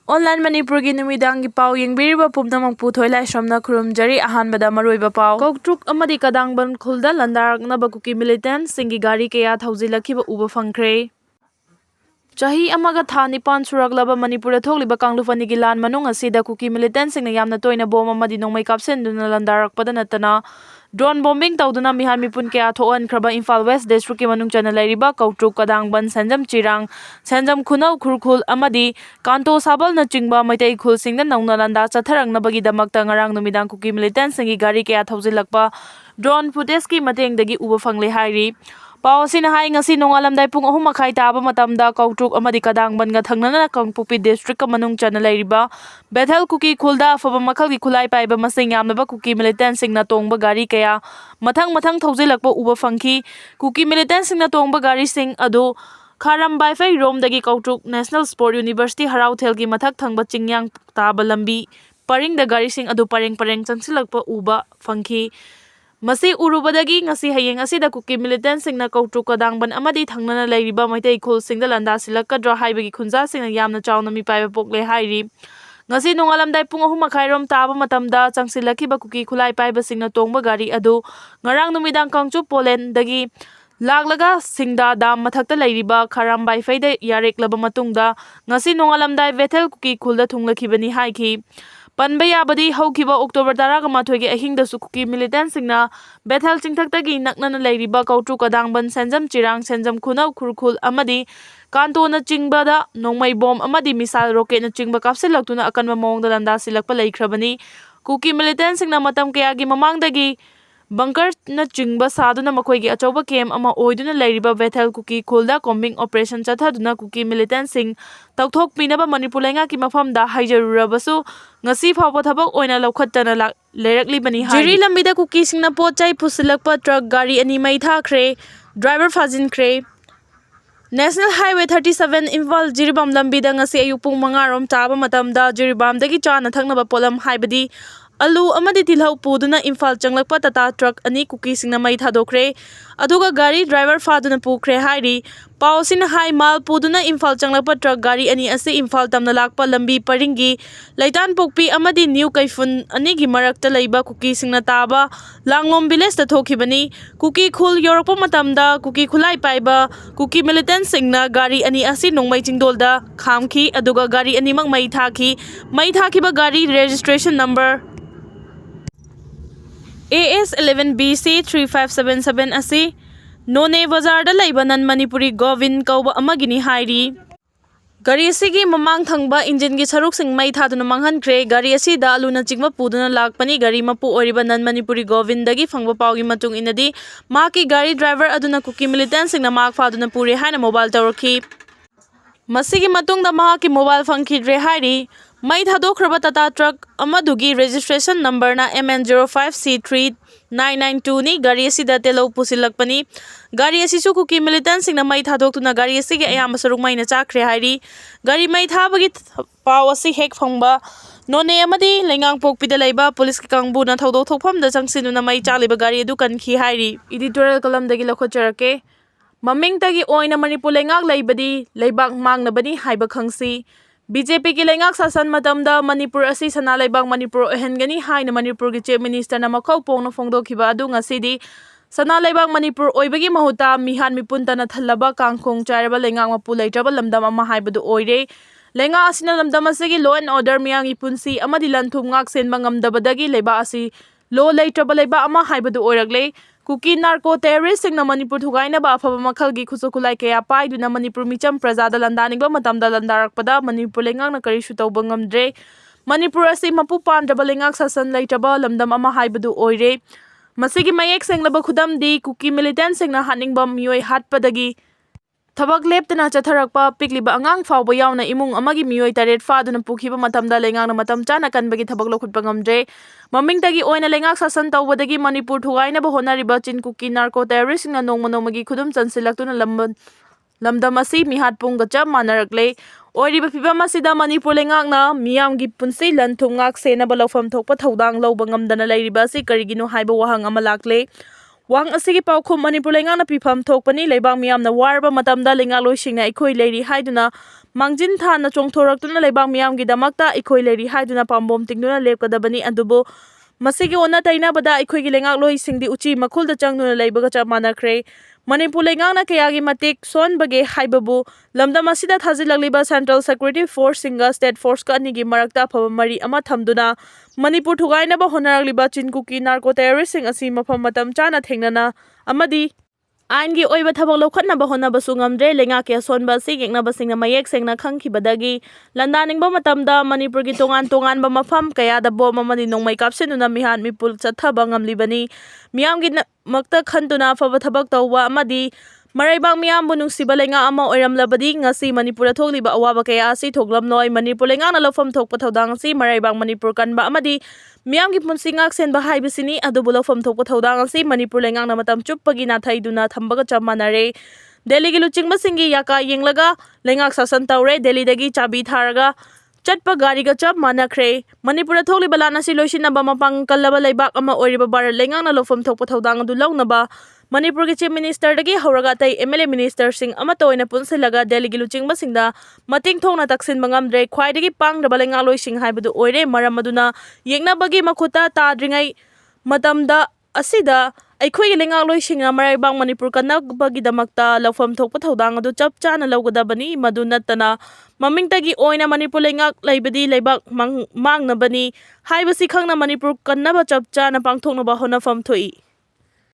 Online Manipuri numidangi pau yengbiriba pumnamang puthoi laisramna khurumjari ahanbada Aroiba pau Koktruk amadi kadangban khulda landaraknaba Kuki Millitantsing gari kaya thaujilakiba uba fangkhre. Chahi amaga tha nipan suraglaba Manipura thokliba kanglufani lan manung asida Kuki Millitantsing na yamna toina bom amadi nongmai kapsenduna landarakpada natana drone bombing tawduna mihan mipun kaya thoan khraba Imphal West District ki manung chana lairiba Koktruk kadangban sanjam chirang sanjam khunau khurkhul amadi kanto sabal na chingba maitai khul singda nauna landa chatharangnabagi damakta ngarang numidang Kuki Millitantsing gari kaya thawjilakpa drone footage ki matengdagi uba fangle hairi. Pau asina hai ngasi nongalamdai pung 3:30 taba matamda Koktruk amadi kadangbanga thangnana Kangpokpi District ka manung chana lairiba Bethel Kuki khulda afaba makhalgi khulai paiba masing yamnaba Kuki Millitantsing na tongba gari kaya mathang thawjilakpa uba fangki. Kuki Millitantsing na tongba gari sing adu Kharambai fai romdagi Koktruk National Sport University Harauthelgi mathak thangba chingyang taba lambi Pareng2 gari sing adu pareng changsilakpa uba fangki. Masi urubadagi ngasi hayeng asida Kuki Millitantsing na Koktruk kadangban amadi thangnana lairiba maitai khul singda landa silakadra haibagi khunja singna yamna chawna mi paiba pokle hairi. Ngasi nongalamdai pung 3:30 rom taba matamda changsilakiba Kuki khulai paiba singna tongba gari adu ngarang numidang Kangchu Poland dagi laglaga singda dam mathakta lairiba Kharambai faida yareklaba matungda ngasi nongalamdai Bethel Kuki khulda thunglakibani haiki. Panbaya badi haukiba October 18 gi ahingdasu Kuki Millitantsing na Bethel chingthaktagi naknana lairiba Koktruk kadangban sanjam chirang sanjam khunau khurkhul amadi kanto na chingbada nongmai bom amadi misal rocket na chingba kapsilaktuna akanba mawngda landa silakpa leikhrebani. Kuki Millitantsing na matam kayagi mamangdagi bunker na chingba saduna makoigi achauba camp ama oiduna lairiba Bethel Kuki khulda combing operation chathaduna Kuki Millitantsing tawthok pinaba Manipur lenga ki mafamda haijarurabasu ngasi phawba thabak oina laukhattana leiraklibani hai. Jiri lambida Kuki singna pochai pusilakpa truck gari ani mai thakhre driver fajinkhre. National Highway 37 Imphal Jiribam lambida ngasi ayuk pung 5 rom taba matamda Jiribamdagi chana thaknaba polam haibadi alu amadi tilhau puduna Imphal changlakpa tata truck ani Kuki singna mai thadokre aduga gari driver faduna pukre hairi. Pau sin hai mal puduna Imphal changlakpa truck gari ani ase Imphal tamna lakpa lambi paringgi Leitan Pokpi amadi New Kaifun ani gi marakta leiba Kuki singna taba Langlom village ta thokibani. Kuki khul yorakpa matamda Kuki khulai paiba Kuki Millitantsing na gari ani ase nongmai chingdolda khamki aduga gari ani mang mai thakiba gari registration number AS11BC 3577 asi None Bazar da laiba nan Manipuri Govin kauba amagini hairi. Gari asigi mamang thangba engine gi saruk sing mai thaduna manghankre gari asida aluna chingma puduna lakpani gari mapu oriba nan Manipuri Govin dagi phangba paugi matung inadi maki gari driver aduna Kuki Millitantsing na mak phaduna pure haina mobile tawrki. Masigi matungda mahaki mobile phangkhidre hairi. Mai thadokhraba tata truck amadugi registration number na MN05C3992 ni gari asida telo pusilakpani. Gari asisu Kuki Millitantsing na mai thadoktuna gari asigi ayamba saruk mai na chakre hairi. Gari mai thabagi pau asi hek phangba None amadi lengang pokpida leiba police ki kangbu na thodok thokphamda changsinuna mai chaliba gari adu kanki hairi. Editorial column dagi lakhocharake maming tagi oina Manipur lengak leibadi leibak mangnabani haiba khangsi. BJP ki lengak sasan matamda Manipur asi sana leibak Manipur ohengani haina Manipur ki chief minister na makhau pongna phongdokhiba adu ngasidi sana leibak Manipur oibagi mahuta mihan mipunta na thallaba kangkhong chairaba lengak mapu leitraba lamdam ama haibadu oire. Lenga asina lamdam asigi law and order miyangi punsi amadi lanthum ngak senba ngamdabadagi leiba asi law leitraba leiba ama haibadu oiragle. Kuki narco terrorist sing na Manipur thugaina ba afaba makhalgi khusukulai kaya paiduna Manipur micham prajada landaningba matamda landarakpada Manipur lengak na karisu tawba ngamdre. Manipur asi mapu pandraba lengak sasan leitraba lamdam ama haibadu oire. Masigi mayek senglaba khudamdi Kuki Millitantsing na haningba miyoi hatpadagi thabak leptana chatharakpa pikliba angang fawba yauna imung amagi miyoi taret faduna pukhiba matamda lengak na matam chana kanbagi thabak lokhutpa ngamdre. Mamingtagi oina lengak sasan tawbadagi Manipur thugaina ba honariba chin Kuki narco terrorist na nongmagi khudum chansilaktuna lamdam asi mihat pungga chap manarakle. Oiriba fibam asida Manipur lengak na miyamgi punsi lanthum ngak senaba lawfam thokpa thodang lawba ngamdana leiriba asi karigino haiba wahang ama lakle. Wang asigi Paokhum Manipur lengak na pifam thokpani leibang miyam na warba matamda lengak loisingna ikhoi leiri haiduna ꯃꯥꯡꯖꯤꯟ ꯊꯥꯅ ꯆꯣꯡꯊꯣꯔꯛꯇꯨꯅ ꯂꯩꯕꯥꯛ ꯃꯤꯌꯥꯝꯒꯤꯗꯃꯛꯇ ꯑꯩꯈꯣꯏ ꯂꯩꯔꯤ ꯍꯥꯏꯗꯨꯅ ꯄꯥꯝꯕꯣꯝ ꯇꯤꯡꯗꯨꯅ ꯂꯦꯞꯀꯗꯕꯅꯤ꯫ ꯑꯗꯨꯕꯨ ꯃꯁꯤꯒꯤ ꯑꯣꯟꯅ ꯇꯩꯅꯕꯗ ꯑꯩꯈꯣꯏꯒꯤ ꯂꯩꯉꯥꯛꯂꯣꯏꯁꯤꯡꯗꯤ ꯎꯆꯤ ꯃꯈꯨꯜꯗ ꯆꯪꯗꯨꯅ ꯂꯩꯕꯒ ꯆꯞ ꯃꯥꯟꯅꯈ꯭ꯔꯦ꯫ ꯃꯅꯤꯄꯨꯔ ꯂꯩꯉꯥꯛꯅ ꯀꯌꯥꯒꯤ ꯃꯇꯤꯛ ꯁꯣꯟꯕꯒꯦ ꯍꯥꯏꯕꯕꯨ ꯂꯝꯗꯝ ꯑꯁꯤꯗ ꯊꯥꯖꯤꯜꯂꯛꯂꯤꯕ ꯁꯦꯟꯇ꯭ꯔꯦꯜ ꯁꯦꯀ꯭ꯌꯨꯔꯤꯇꯤ ꯐꯣꯔꯁꯁꯤꯡꯒ ꯁ꯭ꯇꯦꯠ ꯐꯣꯔꯁꯀ ꯑꯅꯤꯒꯤ ꯃꯔꯛꯇ ꯑꯐꯕ ꯃꯔꯤ ꯑꯃ ꯊꯝꯗꯨꯅ ꯃꯅꯤꯄꯨꯔ ꯊꯨꯒꯥꯏꯅꯕ ꯍꯣꯠꯅꯔꯛꯂꯤꯕ ꯆꯤꯟ ꯀꯨꯀꯤ ꯅꯥꯔꯀꯣ ꯇꯦꯔꯣꯔꯤꯁꯁꯤꯡ ꯑꯁꯤ ꯃꯇꯝ ꯆꯥꯅ ꯊꯦꯡꯅꯅ ꯑꯃꯗꯤ ꯑꯥꯏꯟꯒꯤ ꯑꯣꯏꯕ ꯊꯕꯛ ꯂꯧꯈꯠꯅꯕ ꯍꯣꯠꯅꯕꯁꯨ ꯉꯝꯗ꯭ꯔꯦ꯫ ꯂꯩꯉꯥꯛꯀꯤ ꯑꯁꯣꯟꯕ ꯑꯁꯤ ꯌꯦꯛꯅꯕꯁꯤꯡꯅ ꯃꯌꯦꯛ ꯁꯦꯡꯅ ꯈꯪꯈꯤꯕꯗꯒꯤ ꯂꯥꯟꯗꯥꯅꯤꯡꯕ ꯃꯇꯝꯗ ꯃꯅꯤꯄꯨꯔꯒꯤ ꯇꯣꯉꯥꯟ ꯇꯣꯉꯥꯟꯕ ꯃꯐꯝ ꯀꯌꯥꯗ ꯕꯣꯝ ꯑꯃꯗꯤ ꯅꯣꯡꯃꯩ ꯀꯥꯞꯁꯤꯟꯗꯨꯅ ꯃꯤꯍꯥꯠ ꯃꯤꯄꯨꯟ ꯆꯠꯊꯕ ꯉꯝꯂꯤꯕꯅꯤ꯫ ꯃꯤꯌꯥꯝꯒꯤꯗꯃꯛꯇ ꯈꯟꯗꯨꯅ ꯑꯐꯕ ꯊꯕꯛ ꯇꯧꯕ ꯑꯃꯗꯤ ꯃꯔꯩꯕꯥꯛ ꯃꯤꯌꯥꯝꯕꯨ ꯅꯨꯡꯁꯤꯕ ꯂꯩꯉꯥꯛ ꯑꯃ ꯑꯣꯏꯔꯝꯂꯕꯗꯤ ꯉꯁꯤ ꯃꯅꯤꯄꯨꯔꯗ ꯊꯣꯛꯂꯤꯕ ꯑꯋꯥꯕ ꯀꯌꯥ ꯑꯁꯤ ꯊꯣꯛꯂꯝꯂꯣꯏ꯫ ꯃꯅꯤꯄꯨꯔ ꯂꯩꯉꯥꯛꯅ ꯂꯧꯐꯝ ꯊꯣꯛꯄ ꯊꯧꯗꯥꯡ ꯑꯁꯤ ꯃꯔꯩꯕꯥꯛ ꯃꯅꯤꯄꯨꯔ ꯀꯟꯕ ꯑꯃꯗꯤ ꯃꯤꯌꯥꯝꯒꯤ ꯄꯨꯟꯁꯤ ꯉꯥꯛꯁꯦꯟꯕ ꯍꯥꯏꯕꯁꯤꯅꯤ꯫ ꯑꯗꯨꯕꯨ ꯂꯧꯐꯝ ꯊꯣꯛꯄ ꯊꯧꯗꯥꯡ ꯑꯁꯤ ꯃꯅꯤꯄꯨꯔ ꯂꯩꯉꯥꯛꯅ ꯃꯇꯝ ꯆꯨꯞꯄꯒꯤ ꯅꯥꯊꯩꯗꯨꯅ ꯊꯝꯕꯒ ꯆꯞ ꯃꯥꯟꯅꯔꯦ꯫ ꯗꯦꯜꯂꯤꯒꯤ ꯂꯨꯆꯤꯡꯕꯁꯤꯡꯒꯤ ꯌꯥꯀꯥ ꯌꯦꯡꯂꯒ ꯂꯩꯉꯥꯛ ꯁꯥꯁꯟ ꯇꯧꯔꯦ꯫ ꯗꯦꯜꯂꯤꯗꯒꯤ ꯆꯥꯕꯤ ꯊꯥꯔꯒ ꯆꯠꯄ ꯒꯥꯔꯤꯒ ꯆꯞ ꯃꯥꯟꯅꯈ꯭ꯔꯦ꯫ ꯃꯅꯤꯄꯨꯔꯗ ꯊꯣꯛꯂꯤꯕ ꯂꯥꯟ ꯑꯁꯤ ꯂꯣꯏꯁꯤꯟꯅꯕ ꯃꯄꯥꯡꯒꯜ ꯀꯜꯂꯕ ꯂꯩꯕꯥꯛ ꯑꯃ ꯑꯣꯏꯔꯤꯕ ꯚꯥꯔꯠ ꯂꯩꯉꯥꯛꯅ ꯂꯧꯐꯝ ꯊꯣꯛꯄ ꯊꯧꯗꯥꯡ ꯑꯗꯨ ꯂꯧꯅꯕ ꯃꯅꯤꯄꯨꯔꯒꯤ ꯆꯤꯐ ꯃꯤꯅꯤꯁꯇꯔꯗꯒꯤ ꯍꯧꯔꯒ ꯑꯇꯩ MLA ꯃꯤꯅꯤꯁꯇꯔꯁꯤꯡ ꯑꯃꯠꯇ ꯑꯣꯏꯅ ꯄꯨꯟꯁꯤꯜꯂꯒ ꯗꯦꯜꯂꯤꯒꯤ ꯂꯨꯆꯤꯡꯕꯁꯤꯡꯗ ꯃꯇꯤꯡ ꯊꯣꯛꯅ ꯇꯛꯁꯤꯟꯕ ꯉꯝꯗ꯭ꯔꯦ꯫ ꯈ꯭ꯋꯥꯏꯗꯒꯤ ꯄꯥꯡꯗꯕ ꯂꯩꯉꯥꯛꯂꯣꯏꯁꯤꯡ ꯍꯥꯏꯕꯗꯨ ꯑꯣꯏꯔꯦ꯫ ꯃꯔꯝ ꯑꯗꯨꯅ ꯌꯦꯛꯅꯕꯒꯤ ꯃꯈꯨꯠꯇ ꯇꯥꯗ꯭ꯔꯤꯉꯩ ꯃꯇꯝꯗ ꯑꯁꯤꯗ ꯑꯩꯈꯣꯏꯒꯤ ꯂꯩꯉꯥꯛꯂꯣꯏꯁꯤꯡꯅ ꯃꯔꯩꯕꯥꯛ ꯃꯅꯤꯄꯨꯔ ꯀꯟꯅꯕꯒꯤꯗꯃꯛꯇ ꯂꯧꯐꯝ ꯊꯣꯛꯄ ꯊꯧꯗꯥꯡ ꯑꯗꯨ ꯆꯞ ꯆꯥꯅ ꯂꯧꯒꯗꯕꯅꯤ꯫ ꯃꯗꯨ ꯅꯠꯇꯅ ꯃꯃꯤꯡꯇꯒꯤ ꯑꯣꯏꯅ ꯃꯅꯤꯄꯨꯔ ꯂꯩꯉꯥꯛ ꯂꯩꯕꯗꯤ ꯂꯩꯕꯥꯛ ꯃꯥꯡꯅꯕꯅꯤ ꯍꯥꯏꯕꯁꯤ ꯈꯪꯅ ꯃꯅꯤꯄꯨꯔ ꯀꯟꯅꯕ ꯆꯞ ꯆꯥꯅ ꯄꯥꯡꯊꯣꯛꯅꯕ ꯍꯣꯠꯅꯐꯝ ꯊꯣꯛꯏ꯫